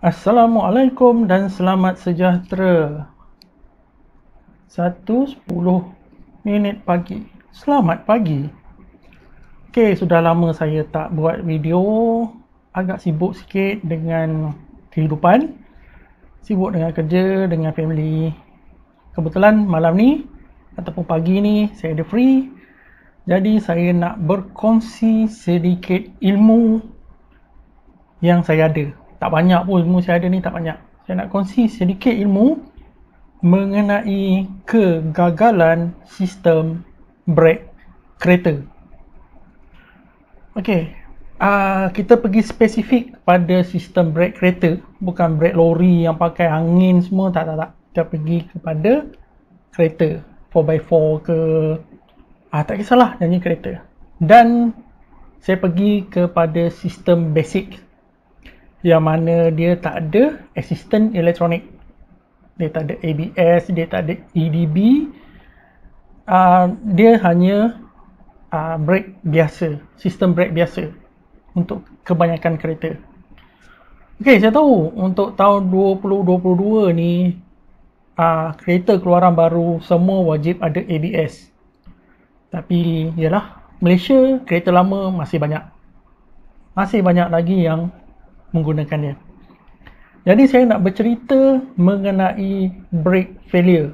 Assalamualaikum dan selamat sejahtera. 1:10 pagi. Selamat pagi. Okey, sudah lama saya tak buat video. Agak sibuk sikit dengan kehidupan. Sibuk dengan kerja, dengan family. Kebetulan malam ni ataupun pagi ni saya ada free. Jadi saya nak berkongsi sedikit ilmu yang saya ada. Tak banyak pun ilmu saya ada ni, tak banyak. Saya nak kongsi sedikit ilmu mengenai kegagalan sistem brake kereta. Okey, kita pergi spesifik pada sistem brake kereta, bukan brake lori yang pakai angin semua, tak. Kita pergi kepada kereta 4x4 ke, tak kisahlah, jenis kereta. Dan saya pergi kepada sistem basic, yang mana dia tak ada assistant elektronik. Dia tak ada ABS, dia tak ada EDB. Dia hanya brake biasa, sistem brake biasa untuk kebanyakan kereta. Okey, saya tahu untuk tahun 2022 ni kereta keluaran baru semua wajib ada ABS. Tapi yalah, Malaysia kereta lama masih banyak. Masih banyak lagi yang menggunakannya. Jadi saya nak bercerita mengenai brake failure.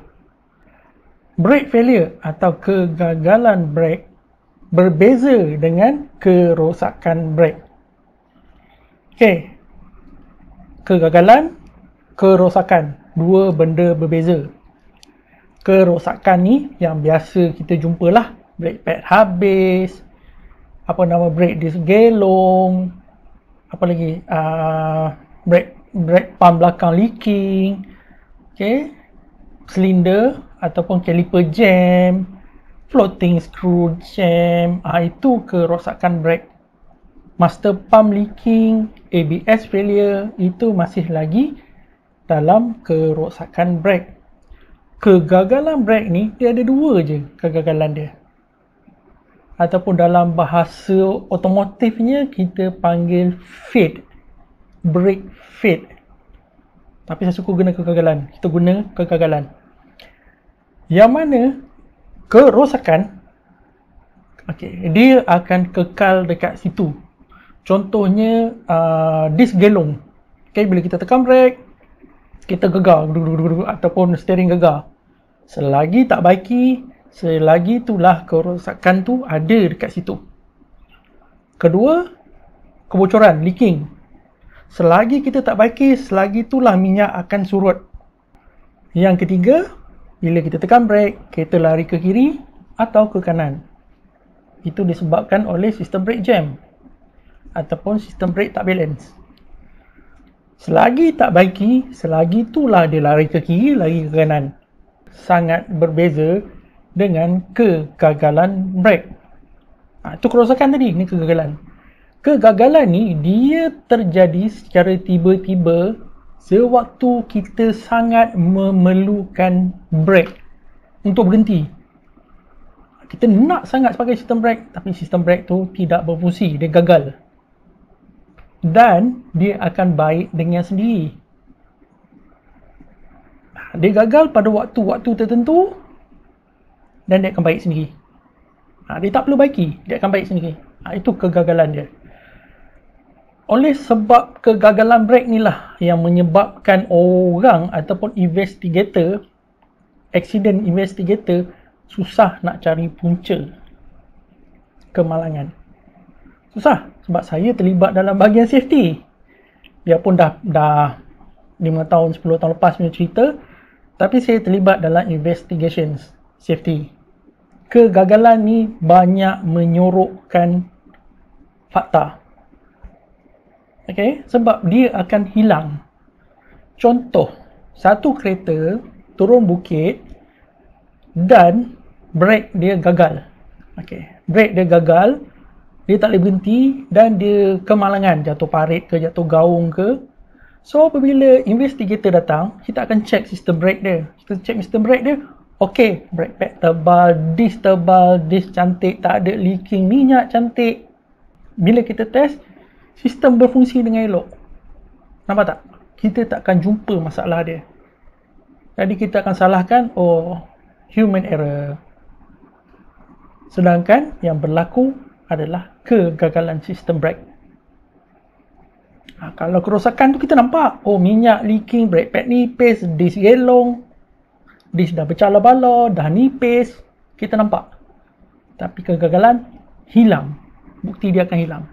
Brake failure atau kegagalan brake berbeza dengan kerosakan brake. Okey. Kegagalan, kerosakan, dua benda berbeza. Kerosakan ni yang biasa kita jumpalah, brake pad habis, brake disc gelong, apa lagi, brake pump belakang leaking, okay, silinder ataupun caliper jam, floating screw jam, itu kerosakan brake. Master pump leaking, ABS failure, itu masih lagi dalam kerosakan brake. Kegagalan brake ni dia ada dua je kegagalan dia, ataupun dalam bahasa otomotifnya kita panggil fade, brake fade. Tapi saya suka guna kegagalan. Kita guna kegagalan. Yang mana kerosakan, dia akan kekal dekat situ. Contohnya disc gelong. Bila kita tekan brake, kita gegar ataupun steering gegar. Selagi tak baiki, selagi itulah kerosakan tu ada dekat situ. Kedua, kebocoran, leaking. Selagi kita tak baiki, selagi itulah minyak akan surut. Yang ketiga, bila kita tekan brake, kereta lari ke kiri atau ke kanan. Itu disebabkan oleh sistem brake jam ataupun sistem brake tak balance. Selagi tak baiki, selagi itulah dia lari ke kiri, lari ke kanan. Sangat berbeza dengan kegagalan brake. Itu kerosakan tadi, ni kegagalan. Kegagalan ni dia terjadi secara tiba-tiba sewaktu kita sangat memerlukan brake untuk berhenti. Kita nak sangat pakai sistem brake, tapi sistem brake tu tidak berfungsi, dia gagal. Dan dia akan baik dengan sendiri. Dia gagal pada waktu-waktu tertentu dan dia akan baik sendiri. Dia tak perlu baiki, dia akan baik sendiri. Itu kegagalan dia. Oleh sebab kegagalan brake ni lah yang menyebabkan orang ataupun investigator, accident investigator, susah nak cari punca kemalangan. Susah sebab saya terlibat dalam bahagian safety. Biarpun dah 5 tahun, 10 tahun lepas punya cerita, tapi saya terlibat dalam investigations safety. Kegagalan ni banyak menyorokkan fakta. Sebab dia akan hilang. Contoh, satu kereta turun bukit dan brake dia gagal. Brake dia gagal, dia tak boleh berhenti dan dia kemalangan, jatuh parit ke, jatuh gaung ke. So apabila investigator datang, kita akan check sistem brake dia. Kita check sistem brake dia, brake pad tebal, disc cantik, tak ada leaking, minyak cantik. Bila kita test, sistem berfungsi dengan elok. Nampak tak? kita takkan jumpa masalah dia. Jadi kita akan salahkan, oh, human error. Sedangkan yang berlaku adalah kegagalan sistem brake. Kalau kerosakan tu kita nampak, oh, minyak leaking, brake pad nipis, disk gelong, disk dah bercala-bala, dah nipis, kita nampak. Tapi kegagalan hilang, bukti dia akan hilang.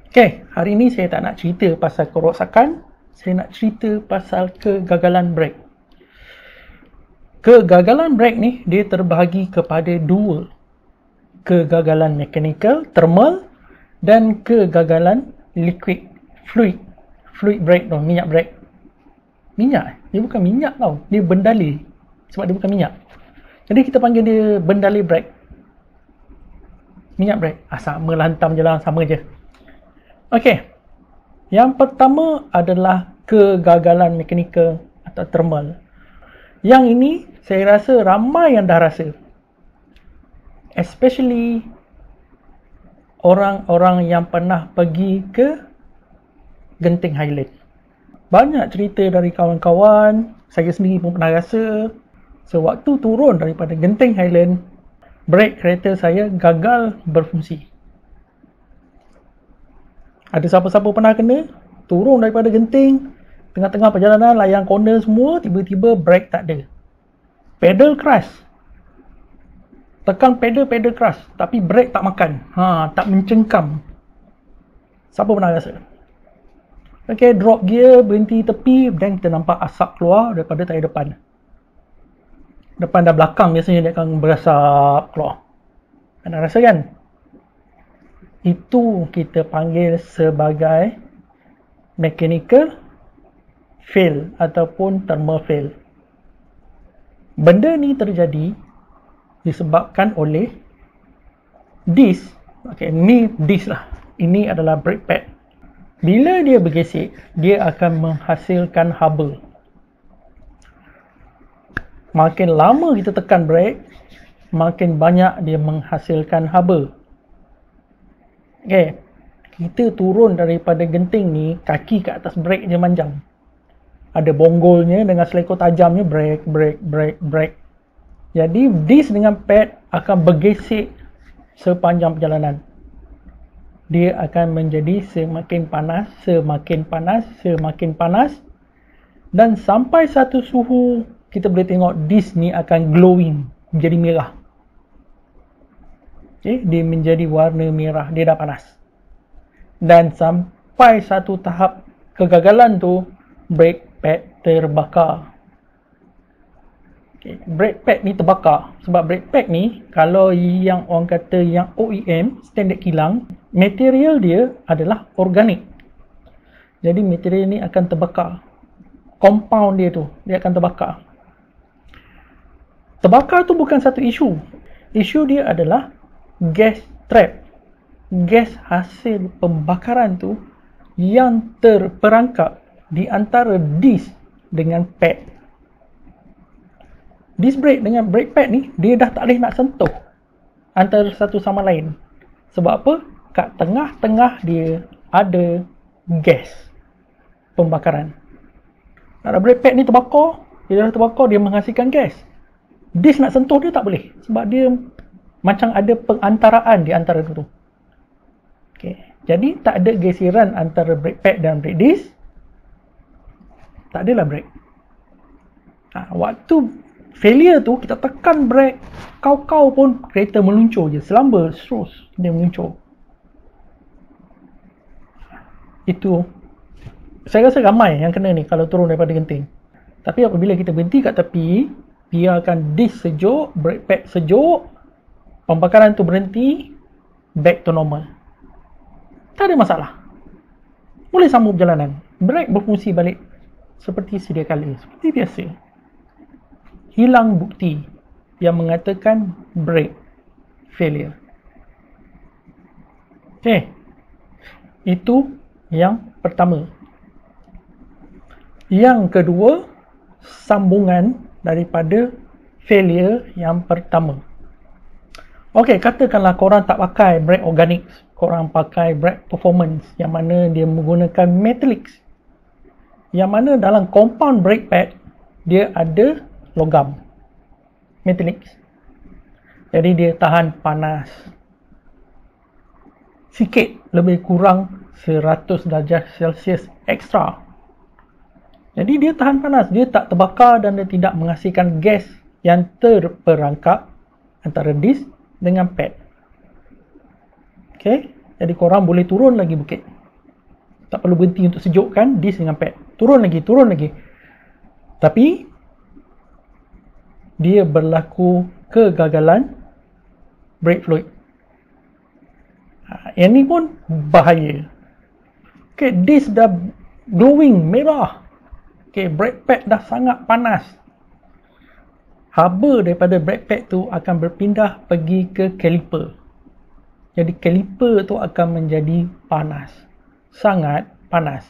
Okay, hari ini saya tak nak cerita pasal kerosakan, saya nak cerita pasal kegagalan brake. Kegagalan brake ni dia terbahagi kepada dua. Kegagalan mechanical, thermal, dan kegagalan liquid, fluid brake tu, minyak brake. Minyak, dia bukan minyak tau, dia bendali sebab dia bukan minyak. Jadi kita panggil dia bendali brake. Minyak brake, sama lah, hantam je lah, sama je. Okey, yang pertama adalah kegagalan mechanical atau thermal. Yang ini saya rasa ramai yang dah rasa, especially orang-orang yang pernah pergi ke Genting Highland. Banyak cerita dari kawan-kawan, saya sendiri pun pernah rasa. Sewaktu turun daripada Genting Highland, brake kereta saya gagal berfungsi. Ada siapa-siapa pernah kena? Turun daripada Genting, tengah-tengah perjalanan, layang corner semua, tiba-tiba brake tak ada. Pedal crash. Tekan pedal crash, tapi brake tak makan. Tak mencengkam. Siapa pernah rasa? Okay, drop gear, berhenti tepi, dan kita nampak asap keluar daripada tayar depan. Depan dan belakang biasanya dia akan berasap keluar. Anda rasa kan? Itu kita panggil sebagai mechanical fail ataupun thermal fail. Benda ni terjadi disebabkan oleh disk. Okay, ni disk lah. Ini adalah brake pad. Bila dia bergesek, dia akan menghasilkan haba. Makin lama kita tekan brake, makin banyak dia menghasilkan haba. Okay, kita turun daripada Genting ni, kaki kat atas brake je manjang. Ada bonggolnya dengan selekor tajamnya, brake. Jadi disk dengan pad akan bergesek sepanjang perjalanan. Dia akan menjadi semakin panas, dan sampai satu suhu kita boleh tengok disk ni akan glowing, menjadi merah. Okay, dia menjadi warna merah, dia dah panas. Dan sampai satu tahap kegagalan tu, brake pad terbakar. Okay, brake pad ni terbakar. Sebab brake pad ni, kalau yang orang kata yang OEM, standard kilang, material dia adalah organik. Jadi material ni akan terbakar. Compound dia tu, dia akan terbakar. Terbakar tu bukan satu isu. Isu dia adalah gas trap. Gas hasil pembakaran tu yang terperangkap di antara disk dengan pad. Disk brake dengan brake pad ni, dia dah tak boleh nak sentuh antara satu sama lain. Sebab apa? Kat tengah-tengah dia ada gas pembakaran. Kalau brake pad ni terbakar, dia dah terbakar, dia menghasilkan gas. Disk nak sentuh dia tak boleh. Sebab dia macam ada pengantaraan di antara itu. Okay. Jadi tak ada geseran antara brake pad dan brake disk. Tak adalah brake. Waktu failure tu, kita tekan brake, kau-kau pun kereta meluncur je. Selamba, terus dia meluncur. Itu, saya rasa ramai yang kena ni kalau turun daripada Genting. Tapi apabila kita berhenti kat tepi, biarkan disk sejuk, brake pad sejuk, pembakaran tu berhenti, back to normal. Tak ada masalah. Boleh sambung perjalanan. Brake berfungsi balik seperti sedia kala, seperti biasa. Hilang bukti yang mengatakan brake failure. Okay. Itu yang pertama. Yang kedua, sambungan daripada failure yang pertama. Okey, katakanlah korang tak pakai brake organic, korang pakai brake performance yang mana dia menggunakan metallics. Yang mana dalam compound brake pad, dia ada logam, metallic. Jadi dia tahan panas. Sikit, lebih kurang 100 darjah Celsius ekstra. Jadi dia tahan panas, dia tak terbakar dan dia tidak menghasilkan gas yang terperangkap antara disk dengan pad. Okay, jadi korang boleh turun lagi bukit. Tak perlu berhenti untuk sejukkan disk dengan pad. Turun lagi. Tapi dia berlaku kegagalan brake fluid. Yang ni pun bahaya. Okay, disk dah glowing, merah. Okay, brake pad dah sangat panas. Haba daripada brake pad tu akan berpindah pergi ke caliper. Jadi caliper tu akan menjadi panas. Sangat panas.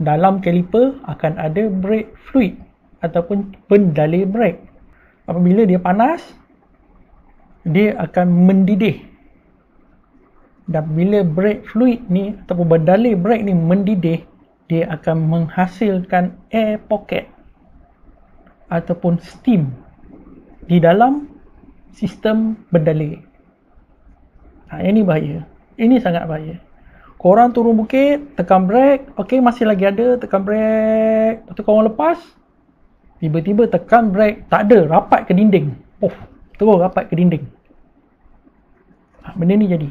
Dalam caliper akan ada brake fluid ataupun pendalih brake. Apabila dia panas, dia akan mendidih. Dan bila brake fluid ni ataupun pendalih brake ni mendidih, dia akan menghasilkan air pocket ataupun steam di dalam sistem berdalih. Ini bahaya. Ini sangat bahaya. Korang turun bukit, tekan brake, okey masih lagi ada, tekan brake, lepas tu korang lepas, tiba-tiba tekan brake, tak ada, rapat ke dinding. Terus rapat ke dinding. Benda ni jadi.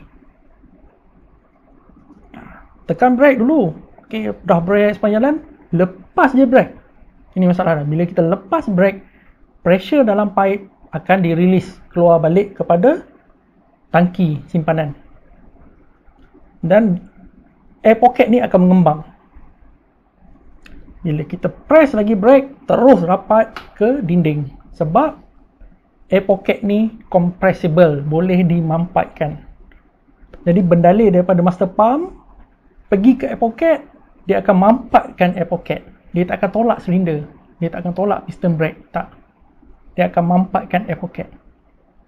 Tekan brake dulu. Okey, dah brake sepanjang jalan, lepas je brake. Ini masalah dah. Bila kita lepas brake, pressure dalam pipe akan dirilis keluar balik kepada tangki simpanan. Dan air pocket ni akan mengembang. Bila kita press lagi brake, terus rapat ke dinding. Sebab air pocket ni compressible, boleh dimampatkan. Jadi bendalih daripada master pump pergi ke air pocket, dia akan mampatkan air pocket. Dia tak akan tolak silinder. Dia tak akan tolak piston brake. Tak. Dia akan mampatkan air pocket.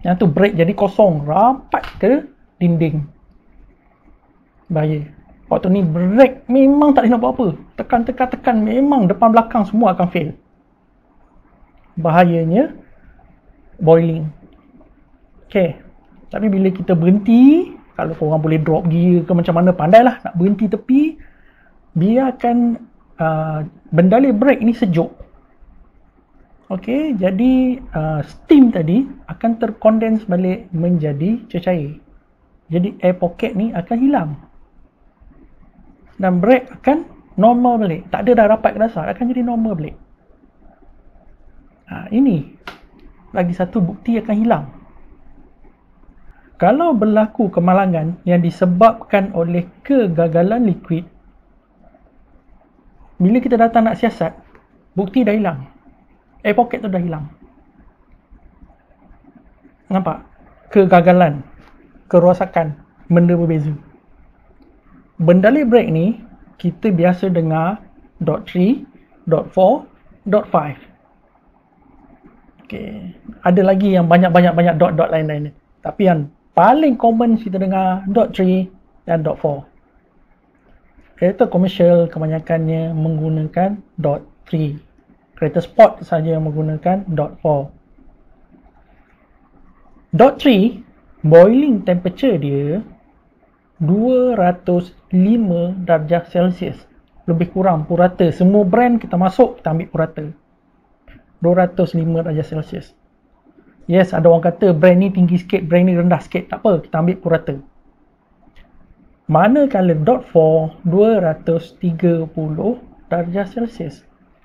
Yang tu brake jadi kosong. Rapat ke dinding. Bahaya. Waktu ni brake memang tak boleh nak buat apa. Tekan. Memang depan belakang semua akan fail. Bahayanya boiling. Okay. Tapi bila kita berhenti, kalau korang boleh drop gear ke macam mana, pandailah nak berhenti tepi. Biarkan bendalih brake ni sejuk. Okey, jadi steam tadi akan terkondens balik menjadi cecair. Jadi air pocket ni akan hilang. Dan brake akan normal balik. Tak ada dah rapat ke dasar, akan jadi normal balik. Ini lagi satu bukti akan hilang. Kalau berlaku kemalangan yang disebabkan oleh kegagalan liquid, bila kita datang nak siasat, bukti dah hilang. Air pocket tu dah hilang. Nampak? Kegagalan, kerosakan, benda berbeza. Bendalih brake ni, kita biasa dengar dot 3, dot 4, dot 5. Okay. Ada lagi yang banyak dot-dot lain-lain. Tapi yang paling common kita dengar dot 3 dan dot 4. Kereta komersial kebanyakannya menggunakan dot 3. Kereta sport saja menggunakan dot 4. Dot 3, boiling temperature dia 205 darjah Celsius. Lebih kurang purata. Semua brand kita masuk, kita ambil purata. 205 darjah Celsius. Yes, ada orang kata brand ni tinggi sikit, brand ni rendah sikit. Tak apa, kita ambil purata. Manakala dot 4 230 darjah Celsius.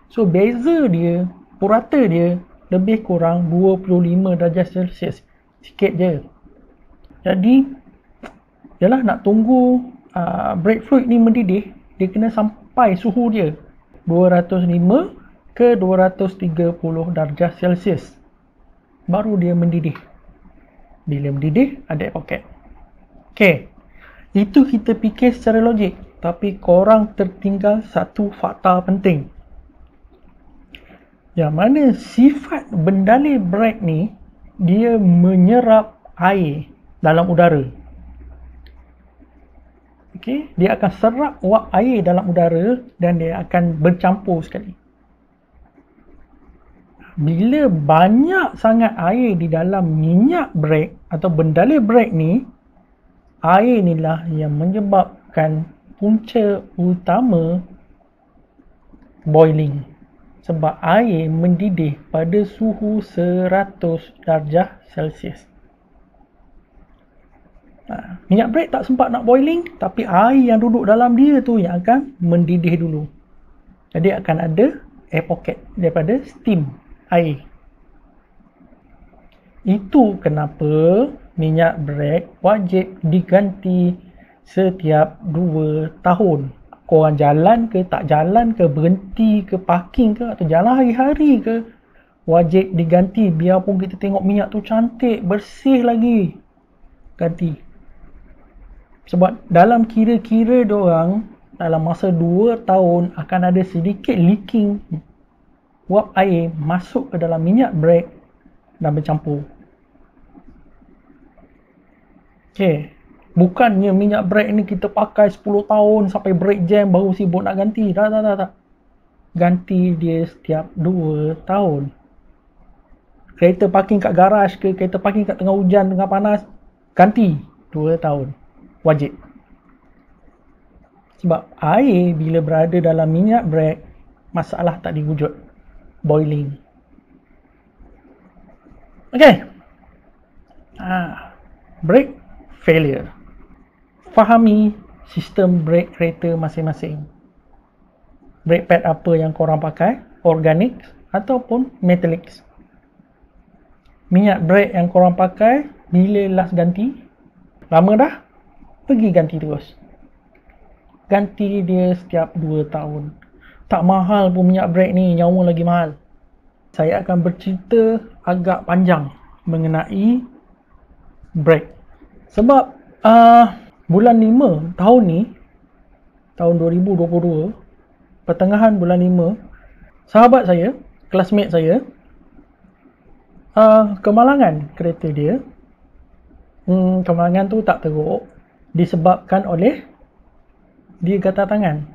So beza dia, purata dia lebih kurang 25 darjah Celsius. Sikit je. Jadi yalah, nak tunggu brake fluid ni mendidih, dia kena sampai suhu dia 205 ke 230 darjah Celsius. Baru dia mendidih. Bila mendidih, ada air pocket. Okay. Itu kita fikir secara logik. Tapi korang tertinggal satu fakta penting. Yang mana sifat bendalih brake ni, dia menyerap air dalam udara. Okey, dia akan serap wap air dalam udara dan dia akan bercampur sekali. Bila banyak sangat air di dalam minyak brek atau bendalai brek ni, air inilah yang menyebabkan punca utama boiling. Sebab air mendidih pada suhu 100 darjah Celsius. Minyak brek tak sempat nak boiling, tapi air yang duduk dalam dia tu yang akan mendidih dulu. Jadi akan ada air pocket daripada steam air. Itu kenapa minyak brek wajib diganti setiap 2 tahun. Korang jalan ke, tak jalan ke, berhenti ke, parking ke, atau jalan hari-hari ke, wajib diganti. Biarpun kita tengok minyak tu cantik, bersih lagi, ganti. Sebab dalam kira-kira diorang, dalam masa 2 tahun akan ada sedikit leaking wap air masuk ke dalam minyak brek dan bercampur. Okay. Bukannya minyak brek ni kita pakai 10 tahun sampai brek jam baru sibuk nak ganti. Tak. Ganti dia setiap 2 tahun. Kereta parking kat garaj ke, kereta parking kat tengah hujan, tengah panas, ganti 2 tahun. Wajib. Sebab air bila berada dalam minyak brek, masalah tak diwujud. Boiling. Okay. Brake failure. Fahami sistem brake kereta masing-masing. Brake pad apa yang korang pakai, organic ataupun metallic. Minyak brake yang korang pakai, bila last ganti? Lama dah? Pergi ganti terus. Ganti dia setiap 2 tahun. Tak mahal pun minyak brake ni, nyawa lagi mahal. Saya akan bercerita agak panjang mengenai brake. Sebab bulan 5 tahun ni, tahun 2022, pertengahan bulan 5, sahabat saya, classmate saya, kemalangan kereta dia. Kemalangan tu tak teruk disebabkan oleh dia gatal tangan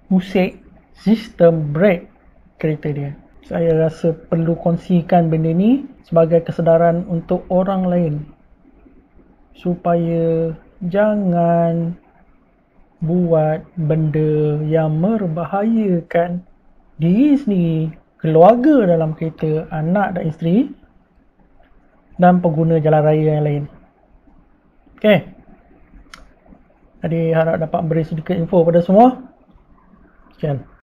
usik sistem brake kereta dia. Saya rasa perlu kongsikan benda ni sebagai kesedaran untuk orang lain supaya jangan buat benda yang membahayakan diri sendiri, keluarga dalam kereta, anak dan isteri dan pengguna jalan raya yang lain. Okay. Jadi harap dapat beri sedikit info pada semua. Sekian.